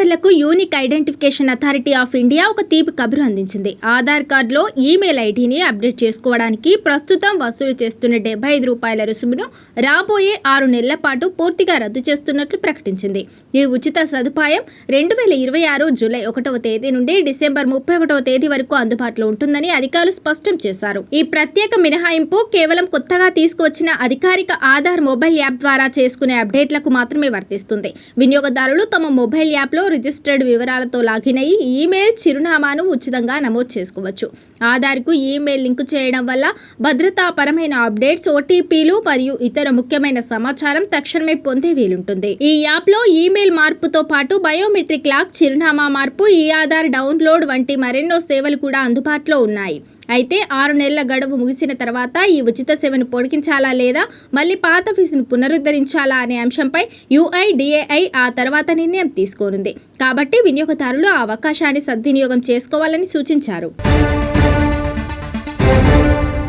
యూజర్లకు unique identification authority of India ఒక తీపి కబురు అందించింది. ఆధార్ కార్డులో ఈమెయిల్ ఐడిని అప్డేట్ చేసుకోవడానికి ప్రస్తుతం వసూలు చేస్తున్న ₹75 రుసుమును రాబోయే 6 నెలల పాటు పూర్తిగా రద్దు చేస్తున్నట్లు ప్రకటించింది. ఈ ఉచిత సదుపాయం 2026 జూలై 1వ తేదీ నుండి డిసెంబర్ 31వ తేదీ వరకు అందుబాటులో ఉంటుందని అధికారులు స్పష్టం చేశారు. ఈ ప్రత్యేక మినహాయింపు కేవలం కొత్తగా తీసుకువచ్చిన అధికారిక ఆధార్ మొబైల్ యాప్ ద్వారా చేసుకునే అప్డేట్లకు మాత్రమే వర్తిస్తుంది. వినియోగదారులు తమ మొబైల్ యాప్లో రిజిస్టర్డ్ వివరాలతో లాగిన్ అయ్యి ఈమెయిల్ చిరునామాను ఉచితంగా నమోదు చేసుకోవచ్చు. ఆధార్కు ఈమెయిల్ లింకు చేయడం వల్ల భద్రతాపరమైన అప్డేట్స్, ఓటీపీలు మరియు ఇతర ముఖ్యమైన సమాచారం తక్షణమే పొందే వీలుంటుంది. ఈ యాప్లో ఈమెయిల్ మార్పుతో పాటు బయోమెట్రిక్ లాక్, చిరునామా మార్పు, ఈ ఆధార్ డౌన్లోడ్ వంటి మరెన్నో సేవలు కూడా అందుబాటులో ఉన్నాయి. అయితే 6 నెలల గడువు ముగిసిన తర్వాత ఈ ఉచిత సేవను పొడిగించాలా లేదా మళ్ళీ పాత ఫీజును పునరుద్ధరించాలా అనే అంశంపై UIDAI ఆ తర్వాత నిర్ణయం తీసుకోనుంది. కాబట్టి వినియోగదారులు ఆ అవకాశాన్ని సద్వినియోగం చేసుకోవాలని సూచించారు.